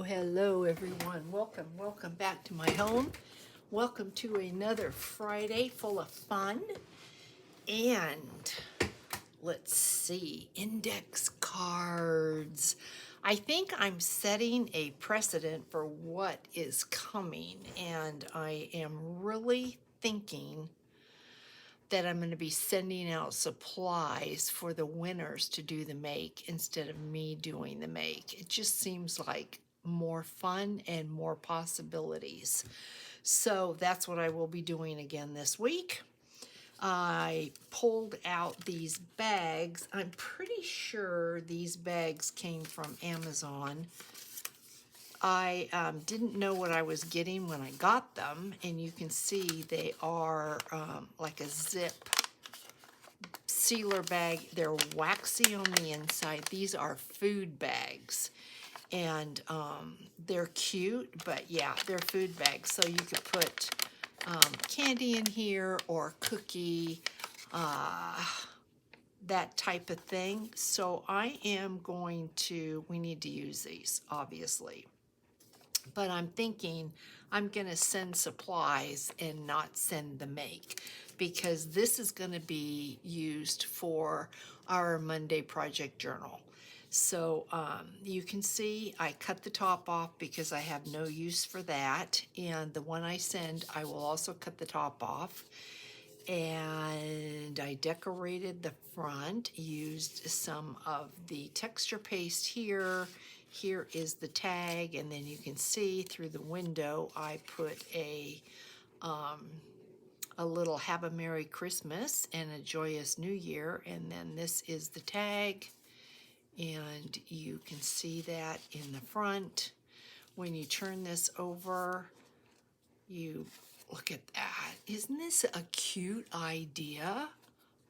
Hello everyone. Welcome back to my home. Welcome to another Friday full of fun. And let's see, index cards. I think I'm setting a precedent for what is coming, and I am really thinking that I'm going to be sending out supplies for the winners to do the make instead of me doing the make. It just seems like more fun and more possibilities. So that's what I will be doing again this week. I pulled out these bags. I'm pretty sure these bags came from Amazon. I didn't know what I was getting when I got them, and you can see they are like a zip sealer bag. They're waxy on the inside. These are food bags, and they're cute, but yeah, they're food bags. So you could put candy in here or cookie, that type of thing. So I am going to, we need to use these, obviously. But I'm thinking I'm going to send supplies and not send the make, because this is going to be used for our Monday project journal. So you can see I cut the top off because I have no use for that. And the one I send, I will also cut the top off. And I decorated the front, used some of the texture paste here. Here is the tag, and then you can see through the window I put a little Have a Merry Christmas and a Joyous New Year, and then this is the tag, and you can see that in the front. When you turn this over, you look at that. Isn't this a cute idea?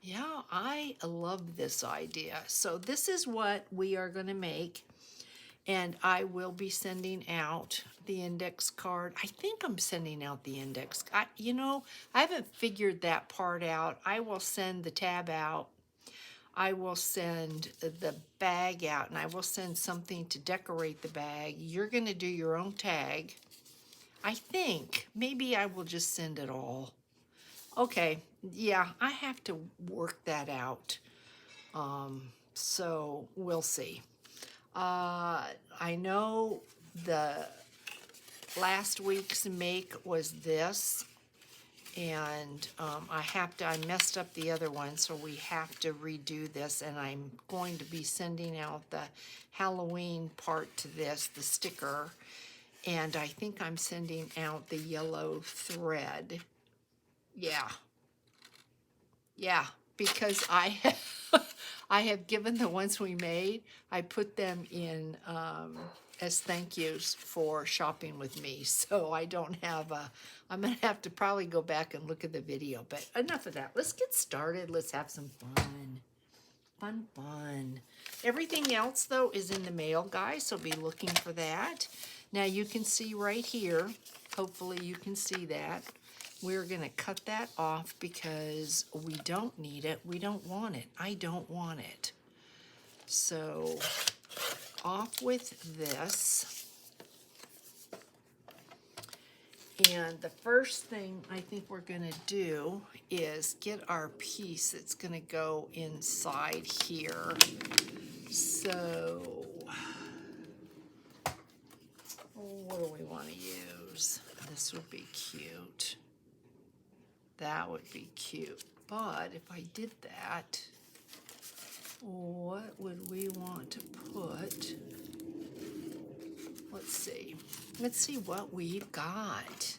Yeah, I love this idea. So this is what we are going to make, and I will be sending out the index card. I think I'm sending out the index. I haven't figured that part out. I will send the tab out. I will send the bag out, and I will send something to decorate the bag. You're going to do your own tag. I think maybe I will just send it all. Okay, yeah, I have to work that out. So we'll see. I know the last week's make was this, and I messed up the other one, so we have to redo this, and I'm going to be sending out the Halloween part to this, the sticker, and I think I'm sending out the yellow thread. Yeah, because I have given the ones we made, I put them in as thank yous for shopping with me. So I don't have I'm going to have to probably go back and look at the video. But enough of that. Let's get started. Let's have some fun. Fun. Everything else, though, is in the mail, guys, so be looking for that. Now, you can see right here, hopefully you can see that. We're going to cut that off because we don't need it. We don't want it. I don't want it. So, off with this. And the first thing I think we're going to do is get our piece that's going to go inside here. So, what do we want to use? This would be cute. That would be cute. But if I did that, what would we want to put? Let's see. Let's see what we've got.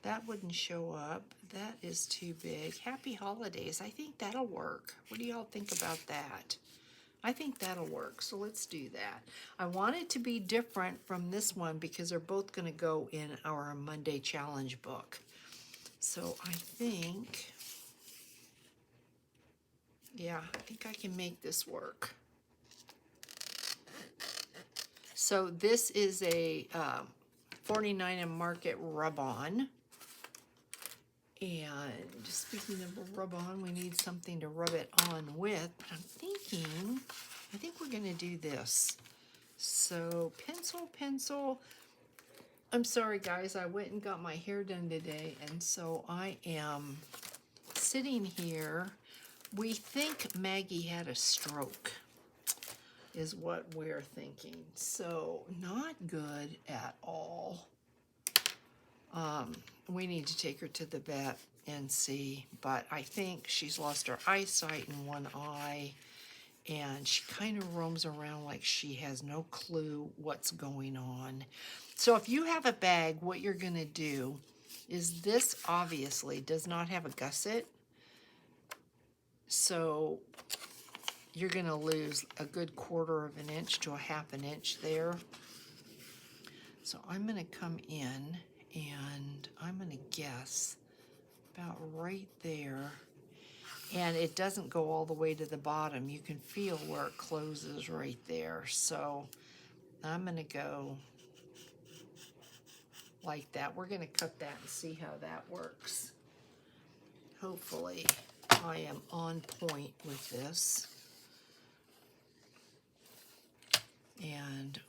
That wouldn't show up. That is too big. Happy holidays. I think that'll work. What do y'all think about that? I think that'll work. So let's do that. I want it to be different from this one because they're both going to go in our Monday challenge book. So I think, yeah, I think I can make this work. So this is a 49 and Market rub-on. And speaking of rub-on, we need something to rub it on with. But I'm thinking, I think we're going to do this. So pencil. I'm sorry guys, I went and got my hair done today, and so I am sitting here. We think Maggie had a stroke, is what we're thinking. So not good at all. We need to take her to the vet and see, but I think she's lost her eyesight in one eye, and she kind of roams around like she has no clue what's going on. So if you have a bag, what you're going to do is, this obviously does not have a gusset, so you're going to lose a good 1/4 inch to a 1/2 inch there. So I'm going to come in and I'm going to guess about right there. And it doesn't go all the way to the bottom. You can feel where it closes right there. So I'm going to go like that. We're going to cut that and see how that works. Hopefully I am on point with this. And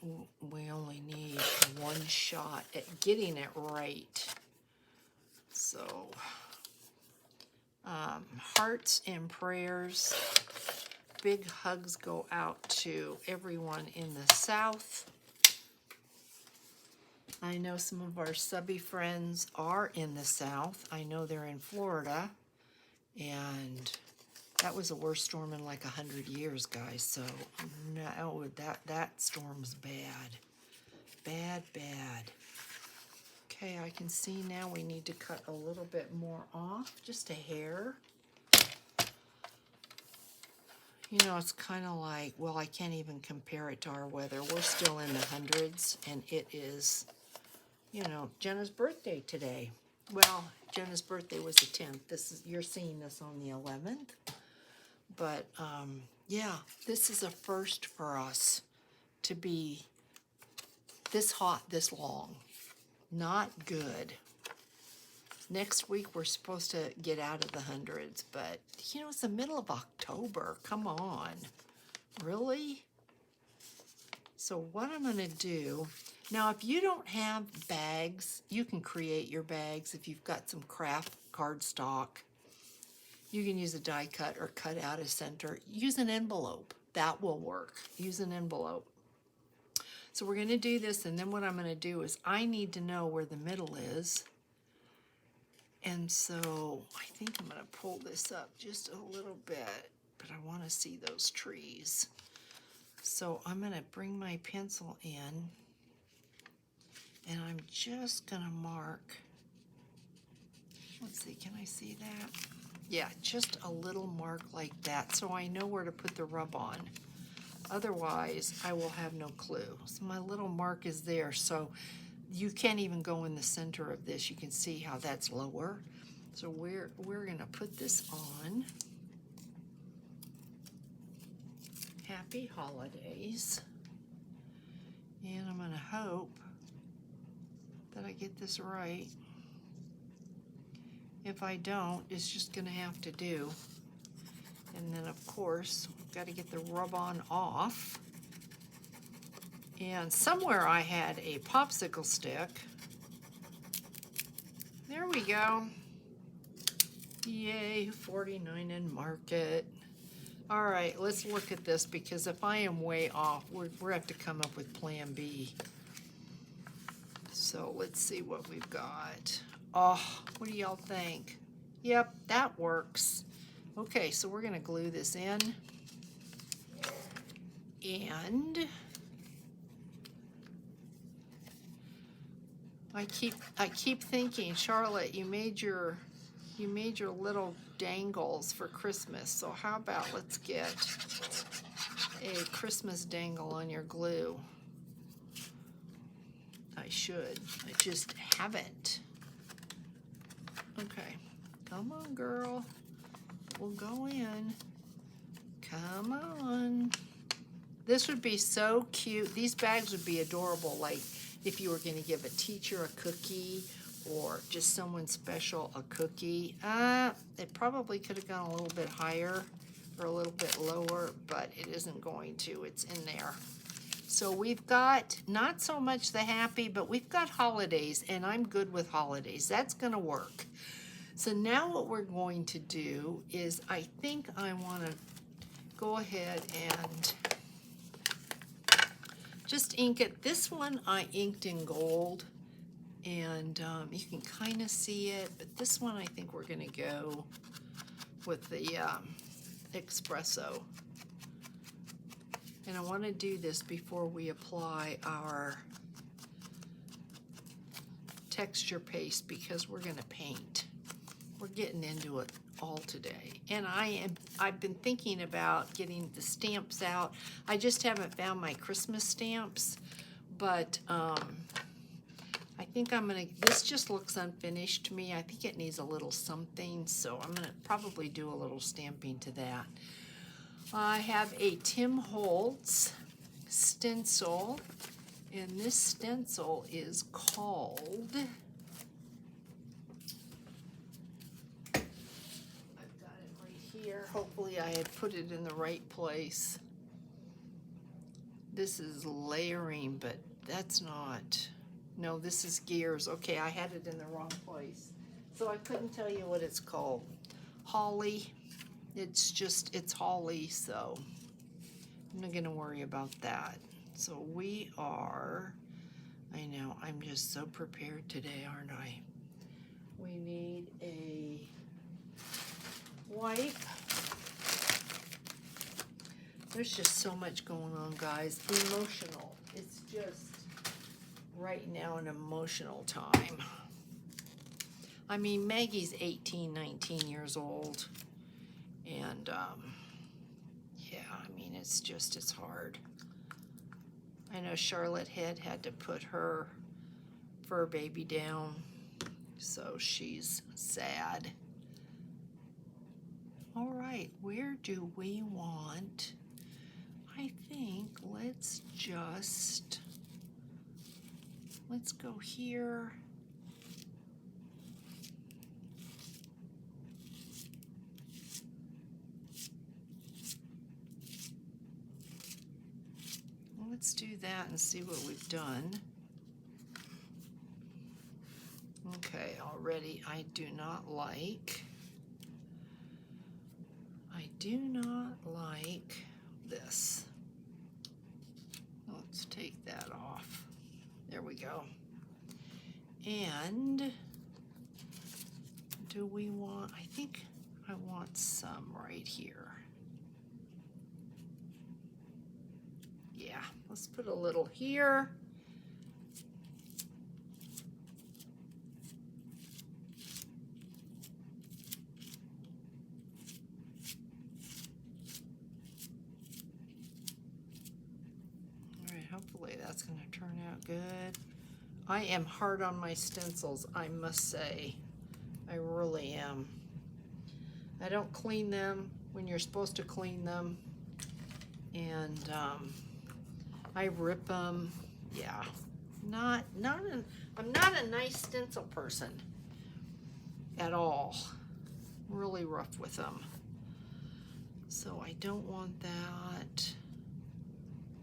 we only need one shot at getting it right. So hearts and prayers. Big hugs go out to everyone in the South. I know some of our subby friends are in the South. I know they're in Florida, and that was the worst storm in like 100 years, guys. So no, that storm's bad. Bad. Okay, I can see now we need to cut a little bit more off, just a hair. You know, it's kind of like, well, I can't even compare it to our weather. We're still in the hundreds, and it is, you know, Jenna's birthday today. Well, Jenna's birthday was the 10th. You're seeing this on the 11th. But, yeah, this is a first for us to be this hot this long. Not good. Next week, we're supposed to get out of the hundreds, but, you know, it's the middle of October. Come on. Really? So what I'm going to do, now if you don't have bags, you can create your bags. If you've got some craft cardstock, you can use a die cut or cut out a center. Use an envelope. That will work. Use an envelope. So we're going to do this, and then what I'm going to do is I need to know where the middle is. And so I think I'm going to pull this up just a little bit, but I want to see those trees. So I'm going to bring my pencil in, and I'm just going to mark. Let's see, can I see that? Yeah, just a little mark like that, so I know where to put the rub on. Otherwise, I will have no clue. So my little mark is there, so you can't even go in the center of this. You can see how that's lower. So we're going to put this on. Happy holidays. And I'm going to hope that I get this right. If I don't, it's just going to have to do. And then, of course, we've got to get the rub-on off. And somewhere I had a popsicle stick. There we go. Yay, 49 in Market. All right, let's look at this, because if I am way off, we're have to come up with plan B. So let's see what we've got. Oh, what do y'all think? Yep, that works. Okay, so we're going to glue this in. And I keep thinking, Charlotte, you made your little dangles for Christmas. So how about let's get a Christmas dangle on your glue. I should. I just haven't. Okay. Come on, girl. We'll go in. Come on. This would be so cute. These bags would be adorable, like if you were going to give a teacher a cookie or just someone special a cookie. It probably could have gone a little bit higher or a little bit lower, but it isn't going to. It's in there. So we've got not so much the happy, but we've got holidays, and I'm good with holidays. That's gonna work. So now what we're going to do is I think I want to go ahead and just ink it. This one I inked in gold, and you can kind of see it, but this one I think we're going to go with the espresso. And I want to do this before we apply our texture paste because we're going to paint. We're getting into it all today. And I've been thinking about getting the stamps out. I just haven't found my Christmas stamps, but I think I'm gonna, this just looks unfinished to me. I think it needs a little something, so I'm gonna probably do a little stamping to that. I have a Tim Holtz stencil, and this stencil is called, here. Hopefully I had put it in the right place. This is layering, but that's not, no, this is gears. Okay, I had it in the wrong place. So I couldn't tell you what it's called. Holly, it's holly, so I'm not gonna worry about that. So we are, I know, I'm just so prepared today, aren't I? We need a wipe. There's just so much going on, guys. Emotional. It's just right now an emotional time. I mean, Maggie's 18, 19 years old. And, yeah, I mean, it's hard. I know Charlotte had to put her fur baby down, so she's sad. All right, where do we want? I think let's go here. Let's do that and see what we've done. Okay, already I do not like this. Let's take that off. There we go. And do we want, I think I want some right here. Yeah, let's put a little here. Hopefully that's going to turn out good. I am hard on my stencils, I must say. I really am. I don't clean them when you're supposed to clean them. And I rip them. Yeah. I'm not a nice stencil person at all. Really rough with them. So I don't want that.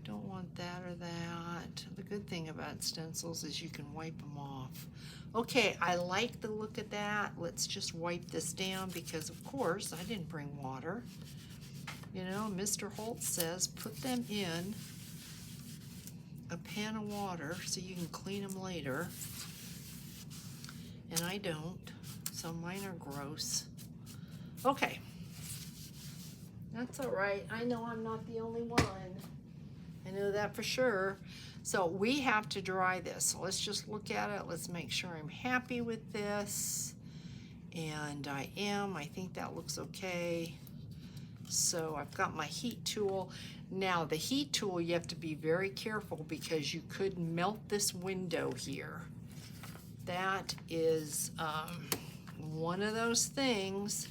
Don't want that or that. The good thing about stencils is you can wipe them off. Okay, I like the look of that. Let's just wipe this down because, of course, I didn't bring water. You know, Mr. Holtz says put them in a pan of water so you can clean them later. And I don't, so mine are gross. Okay, that's all right. I know I'm not the only one. I know that for sure. So we have to dry this. So let's just look at it. Let's make sure I'm happy with this. And I am. I think that looks okay. So I've got my heat tool. Now the heat tool, you have to be very careful because you could melt this window here. That is one of those things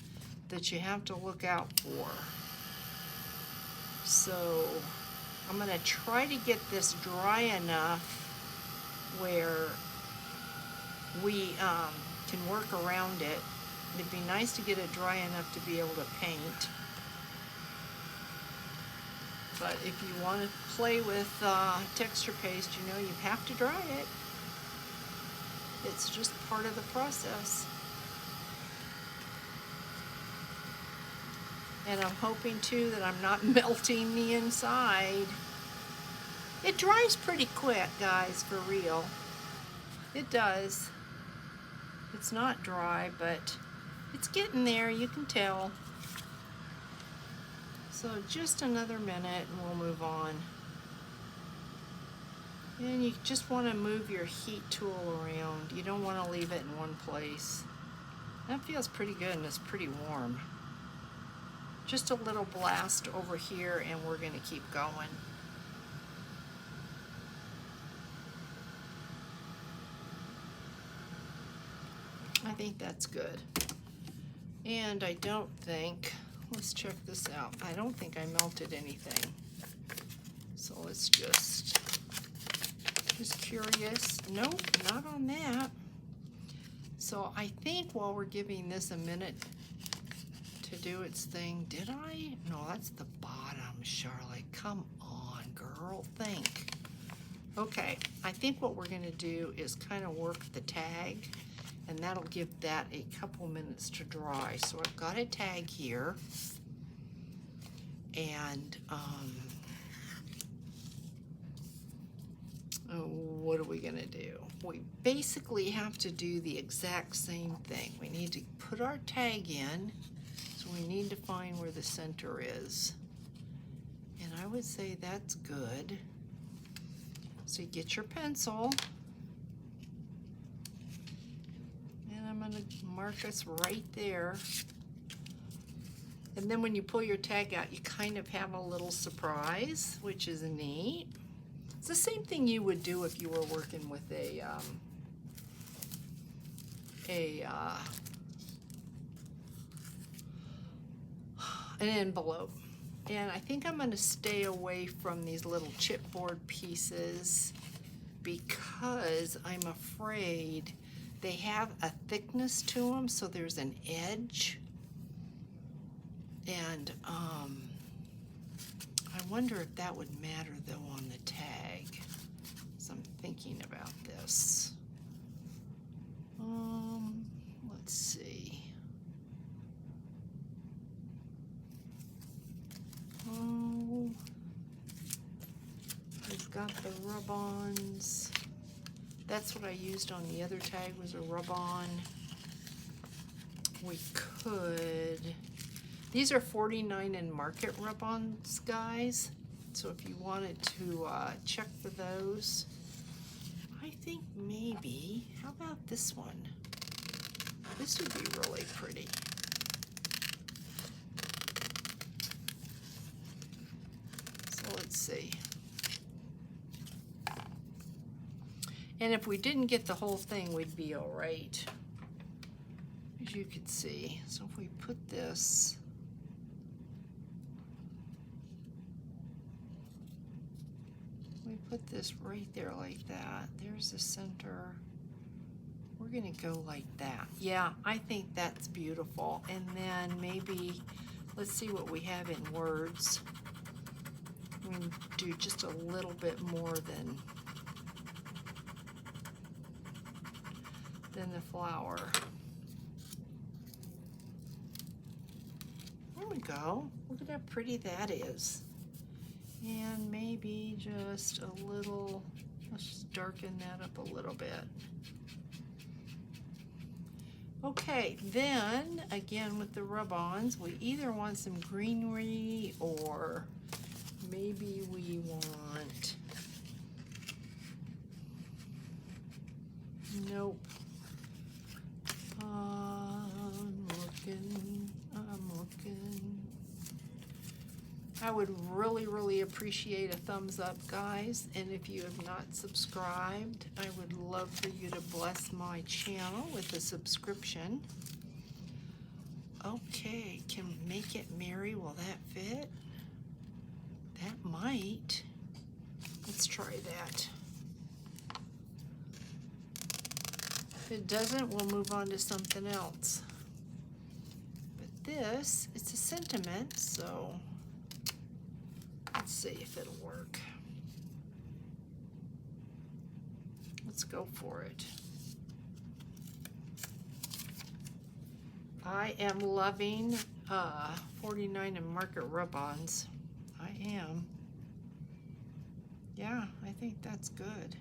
that you have to look out for. So I'm going to try to get this dry enough where we can work around it. It'd be nice to get it dry enough to be able to paint. But if you want to play with texture paste, you know you have to dry it. It's just part of the process. And I'm hoping too that I'm not melting the inside. It dries pretty quick, guys, for real. It does. It's not dry, but it's getting there, you can tell. So just another minute and we'll move on. And you just want to move your heat tool around. You don't want to leave it in one place. That feels pretty good and it's pretty warm. Just a little blast over here and we're going to keep going. I think that's good. And I don't think, let's check this out. I don't think I melted anything. So let's just curious. Nope, not on that. So I think while we're giving this a minute to do its thing, did I? No, that's the bottom, Charlotte. Come on, girl, think. Okay, I think what we're gonna do is kind of work the tag, and that'll give that a couple minutes to dry. So I've got a tag here, and what are we gonna do? We basically have to do the exact same thing. We need to put our tag in, so we need to find where the center is. And I would say that's good. So you get your pencil, and I'm gonna mark us right there. And then when you pull your tag out, you kind of have a little surprise, which is neat. It's the same thing you would do if you were working with an envelope. And I think I'm going to stay away from these little chipboard pieces because I'm afraid they have a thickness to them, so there's an edge. And I wonder if that would matter though on the tag. So I'm thinking about this. Let's see. Oh, we've got the rub-ons. That's what I used on the other tag, was a rub-on. We could, these are $49 in market rub-ons, guys. So if you wanted to check for those, I think maybe, how about this one? This would be really pretty. So let's see. And if we didn't get the whole thing, we'd be all right, as you could see. So if we put this, put this right there like that. There's the center. We're gonna go like that. Yeah, I think that's beautiful. And then maybe, let's see what we have in words. We can do just a little bit more than the flower. There we go. Look at how pretty that is. And maybe just a little, let's just darken that up a little bit. Okay, then again with the rub-ons, we either want some greenery or maybe we want, nope. I'm looking. I would really appreciate a thumbs up, guys, and if you have not subscribed, I would love for you to bless my channel with a subscription. Okay, can Make It Merry, will that fit? That might. Let's try that. If it doesn't, we'll move on to something else. But this, it's a sentiment, so let's see if it'll work. Let's go for it. I am loving 49 and Market rub-ons. I am. Yeah, I think that's good.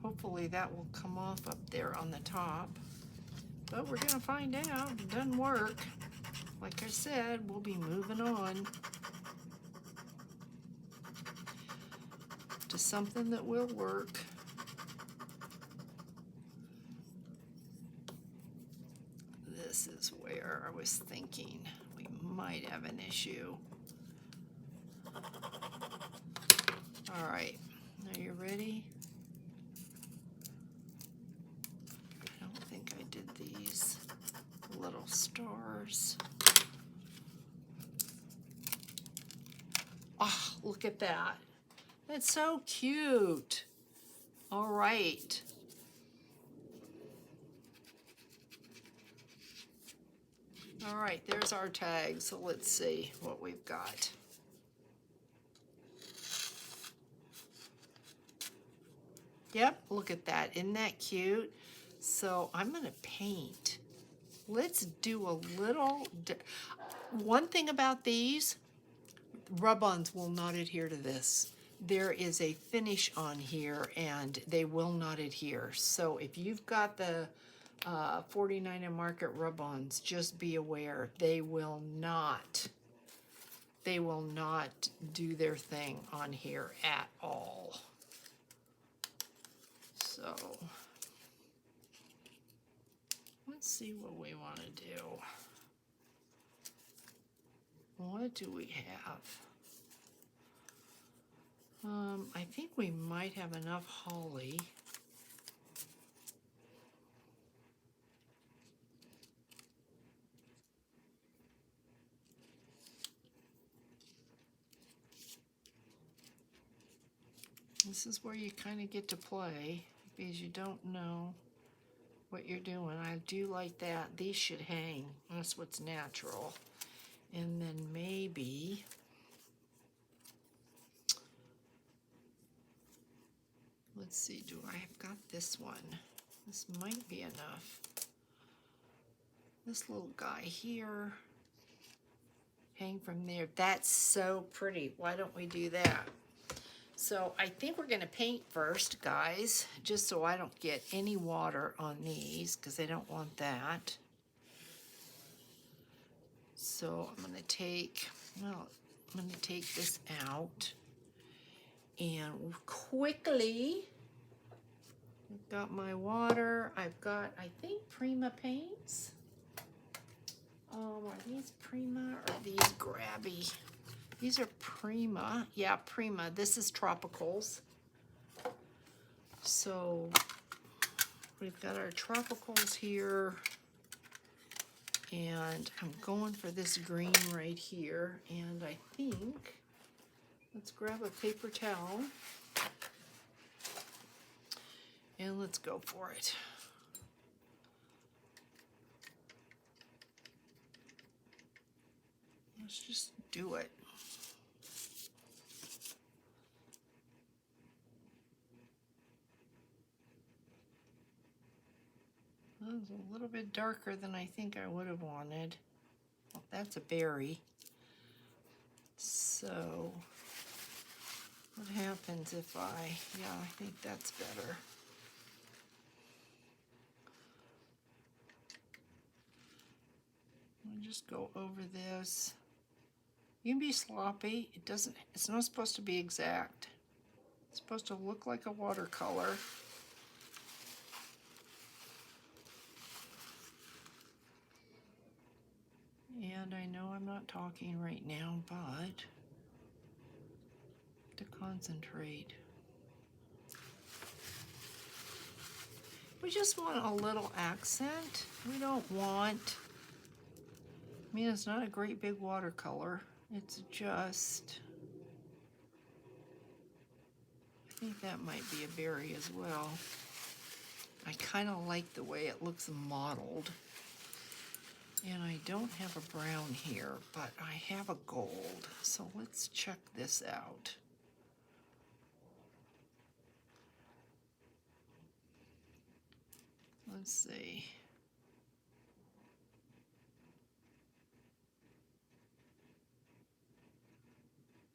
Hopefully that will come off up there on the top. But we're gonna find out. If it doesn't work, like I said, we'll be moving on to something that will work. This is where I was thinking we might have an issue. All right, are you ready? I don't think I did these little stars. Oh, look at that. That's so cute. All right. All right, there's our tag. So let's see what we've got. Yep, look at that. Isn't that cute? So I'm going to paint. Let's do a little... One thing about these, rub-ons will not adhere to this. There is a finish on here and they will not adhere. So if you've got the 49 and Market rub-ons, just be aware they will not do their thing on here at all. So let's see what we want to do. What do we have? I think we might have enough holly. This is where you kind of get to play because you don't know what you're doing. I do like that. These should hang. That's what's natural. And then maybe let's see, do I have got this one? This might be enough. This little guy here, hang from there. That's so pretty. Why don't we do that? So I think we're going to paint first, guys, just so I don't get any water on these because I don't want that. So I'm going to take, well, I'm going to take this out and quickly, I've got my water. I've got, I think, Prima paints. Are these Prima or are these Grabby? These are Prima. Yeah, Prima. This is Tropicals. So we've got our Tropicals here. And I'm going for this green right here. And I think, let's grab a paper towel. And let's go for it. Let's just do it. That was a little bit darker than I think I would have wanted. Well, that's a berry. So what happens if yeah, I think that's better. I'll just go over this. You can be sloppy. It's not supposed to be exact. It's supposed to look like a watercolor. And I know I'm not talking right now, but to concentrate. We just want a little accent. We don't want, I mean, it's not a great big watercolor. It's just, I think that might be a berry as well. I kind of like the way it looks modeled. And I don't have a brown here, but I have a gold. So let's check this out. Let's see.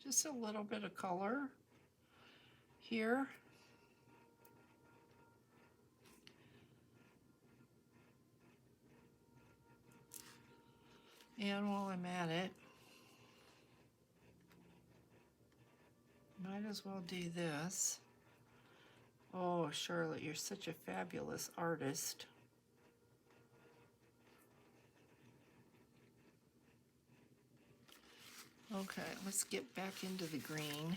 Just a little bit of color here. And while I'm at it, might as well do this. Oh, Charlotte, you're such a fabulous artist. Okay, let's get back into the green.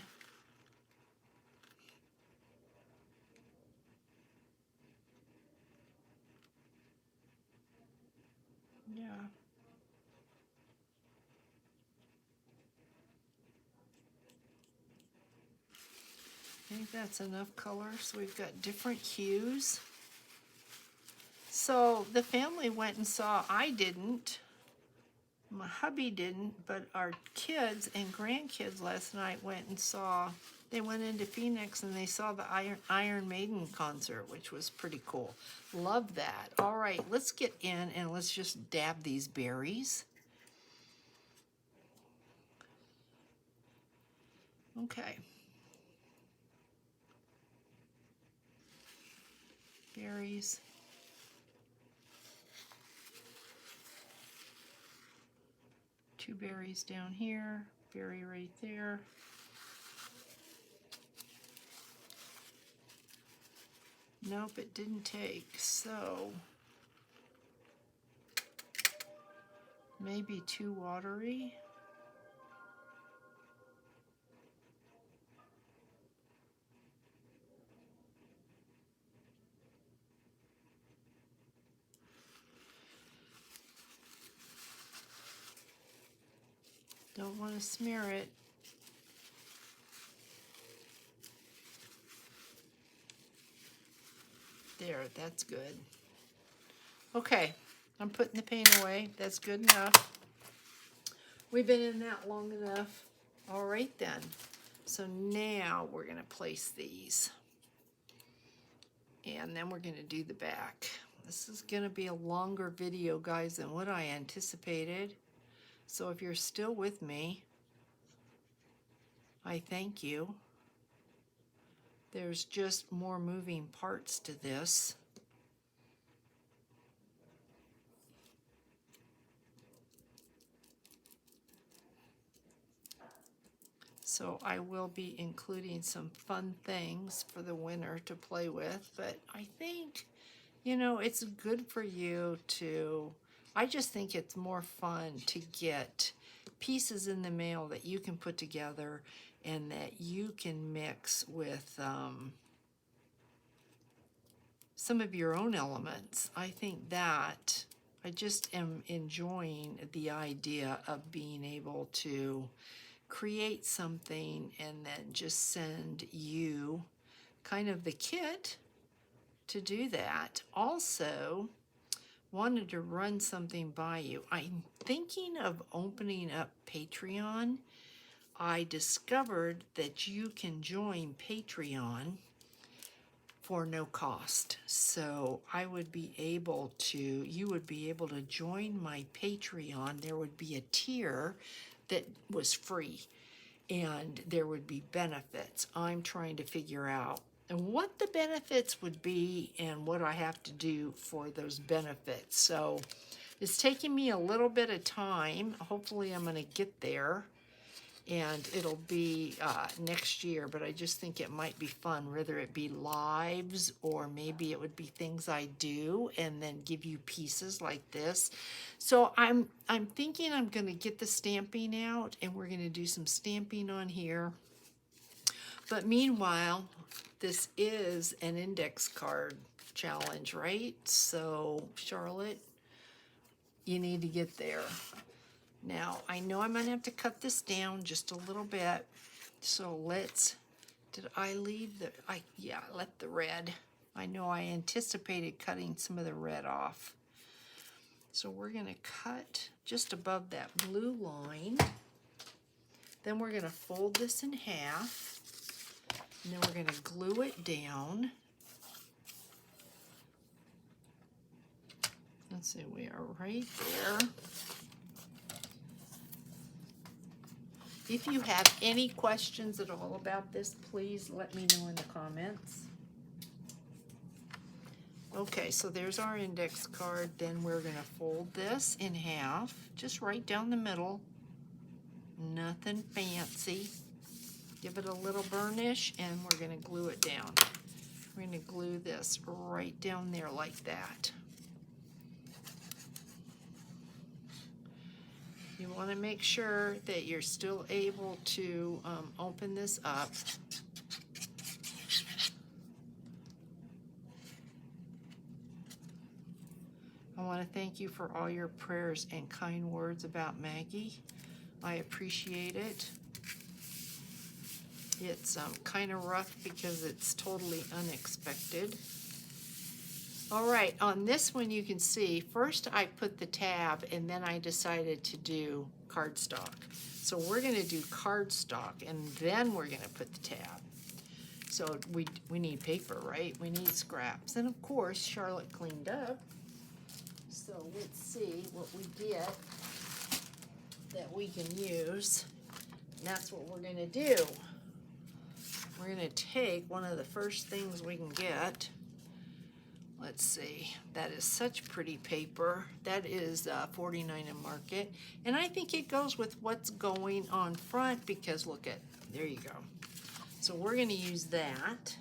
Yeah. I think that's enough color. So we've got different hues. So the family went and saw, I didn't, my hubby didn't, but our kids and grandkids last night went and saw, they went into Phoenix and they saw the Iron Maiden concert, which was pretty cool. Love that. All right, let's get in and let's just dab these berries. Okay. Berries. Two berries down here, berry right there. Nope, it didn't take, so maybe too watery. Don't want to smear it. There, that's good. Okay, I'm putting the paint away. That's good enough. We've been in that long enough. All right then. So now we're going to place these. And then we're going to do the back. This is going to be a longer video, guys, than what I anticipated. So if you're still with me, I thank you. There's just more moving parts to this. So I will be including some fun things for the winter to play with, but I think, you know, it's good for you to, I just think it's more fun to get pieces in the mail that you can put together and that you can mix with some of your own elements. I think that I just am enjoying the idea of being able to create something and then just send you kind of the kit to do that. Also, wanted to run something by you. I'm thinking of opening up Patreon. I discovered that you can join Patreon for no cost. So I would be able to, you would be able to join my Patreon. There would be a tier that was free and there would be benefits. I'm trying to figure out what the benefits would be and what I have to do for those benefits. So it's taking me a little bit of time. Hopefully I'm going to get there and it'll be next year, but I just think it might be fun, whether it be lives or maybe it would be things I do and then give you pieces like this. So I'm thinking I'm going to get the stamping out and we're going to do some stamping on here. But meanwhile, this is an index card challenge, right? So Charlotte, you need to get there. Now, I know I'm going to have to cut this down just a little bit. So let's, did I leave the, yeah, I left the red. I know I anticipated cutting some of the red off. So we're going to cut just above that blue line. Then we're going to fold this in half. And then we're going to glue it down. Let's see, we are right there. If you have any questions at all about this, please let me know in the comments. Okay, so there's our index card. Then we're going to fold this in half, just right down the middle. Nothing fancy. Give it a little burnish, and we're going to glue it down. We're going to glue this right down there like that. You want to make sure that you're still able to open this up. I want to thank you for all your prayers and kind words about Maggie. I appreciate it. It's kind of rough because it's totally unexpected. All right, on this one you can see, first I put the tab and then I decided to do cardstock. So we're going to do cardstock and then we're going to put the tab. So we need paper, right? We need scraps. And of course, Charlotte cleaned up. So let's see what we get that we can use. And that's what we're going to do. We're going to take one of the first things we can get. Let's see, that is such pretty paper. That is 49 in Market. And I think it goes with what's going on front because look at, there you go. So we're going to use that.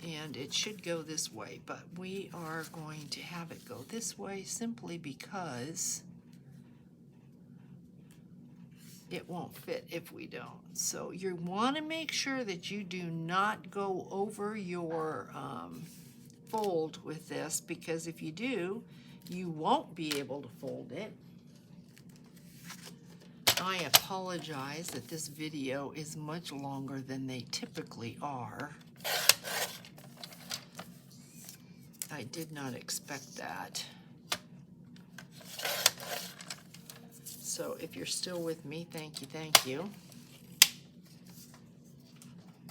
And it should go this way, but we are going to have it go this way simply because it won't fit if we don't. So you want to make sure that you do not go over your fold with this, because if you do, you won't be able to fold it. I apologize that this video is much longer than they typically are. I did not expect that. So if you're still with me, thank you, thank you.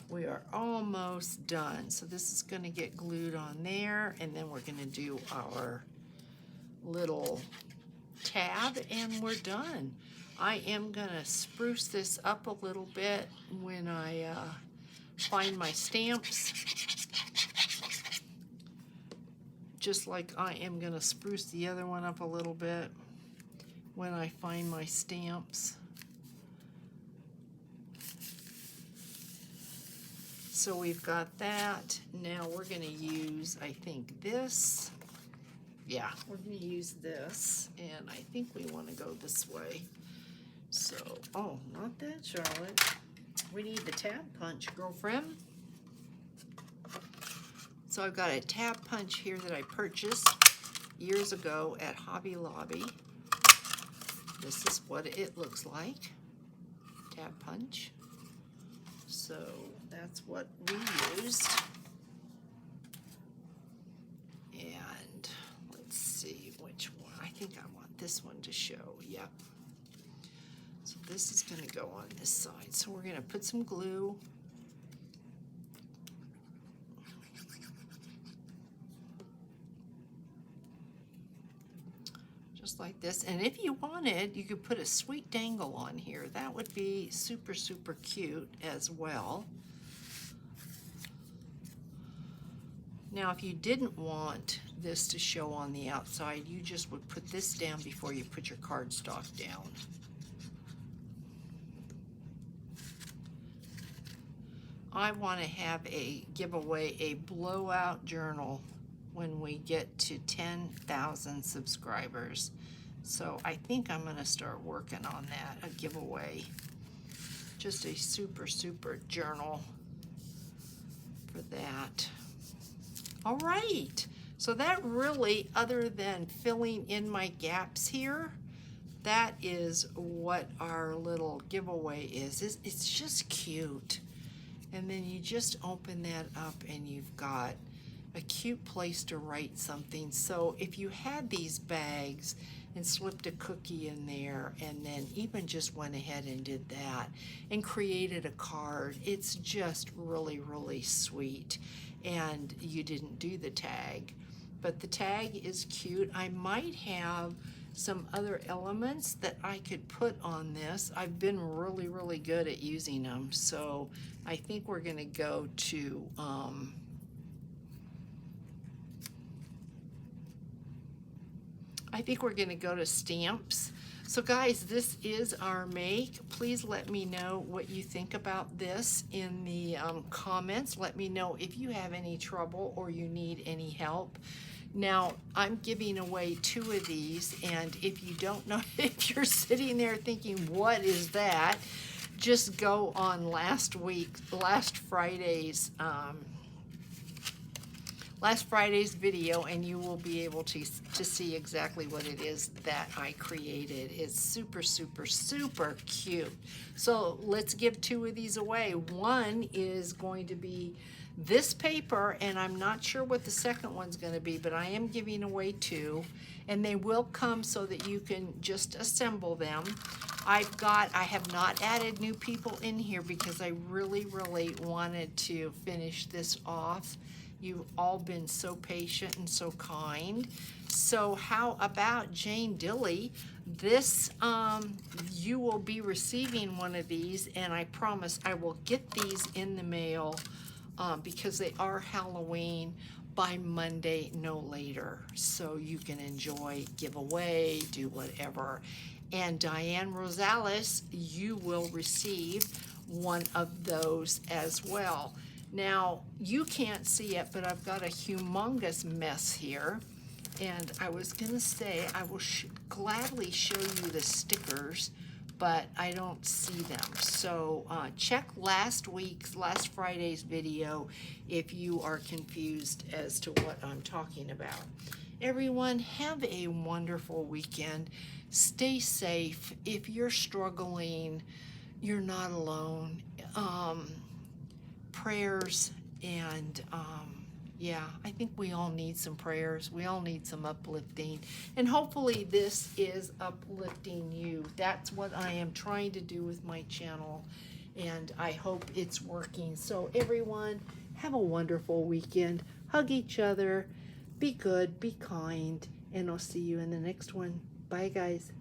We are almost done. So this is going to get glued on there, and then we're going to do our little tab, and we're done. I am going to spruce this up a little bit when I find my stamps. Just like I am going to spruce the other one up a little bit when I find my stamps. So we've got that. Now we're going to use, I think, this. Yeah, we're going to use this, and I think we want to go this way. So, oh, not that, Charlotte. We need the tab punch, girlfriend. So I've got a tab punch here that I purchased years ago at Hobby Lobby. This is what it looks like, tab punch. So that's what we used. And let's see which one. I think I want this one to show. Yep. So this is going to go on this side. So we're going to put some glue. Just like this. And if you wanted, you could put a sweet dangle on here. That would be super, super cute as well. Now, if you didn't want this to show on the outside, you just would put this down before you put your cardstock down. I want to have give away a blowout journal when we get to 10,000 subscribers. So I think I'm going to start working on that, a giveaway. Just a super, super journal for that. All right. So that really, other than filling in my gaps here, that is what our little giveaway is. It's just cute. And then you just open that up and you've got a cute place to write something. So if you had these bags and slipped a cookie in there and then even just went ahead and did that and created a card, it's just really, really sweet. And you didn't do the tag, but the tag is cute. I might have some other elements that I could put on this. I've been really, really good at using them. So I think we're gonna go to, stamps. So guys, this is our make. Please let me know what you think about this in the comments. Let me know if you have any trouble or you need any help. Now, I'm giving away 2 of these, and if you don't know, if you're sitting there thinking, what is that? Just go on last Friday's video, and you will be able to see exactly what it is that I created. It's super, super, super cute. So let's give 2 of these away. One is going to be this paper, and I'm not sure what the second one's going to be, but I am giving away 2, and they will come so that you can just assemble them. I have not added new people in here because I really, really wanted to finish this off. You've all been so patient and so kind. So how about Jane Dilly? This, you will be receiving one of these, and I promise I will get these in the mail because they are Halloween by Monday, no later. So you can enjoy, give away, do whatever. And Diane Rosales, you will receive one of those as well. Now, you can't see it, but I've got a humongous mess here. And I was gonna say, I will gladly show you the stickers, but I don't see them. So check last Friday's video if you are confused as to what I'm talking about. Everyone, have a wonderful weekend. Stay safe. If you're struggling, you're not alone. Prayers and yeah, I think we all need some prayers. We all need some uplifting. And hopefully this is uplifting you. That's what I am trying to do with my channel. And I hope it's working. So everyone, have a wonderful weekend. Hug each other. Be good. Be kind. And I'll see you in the next one. Bye, guys.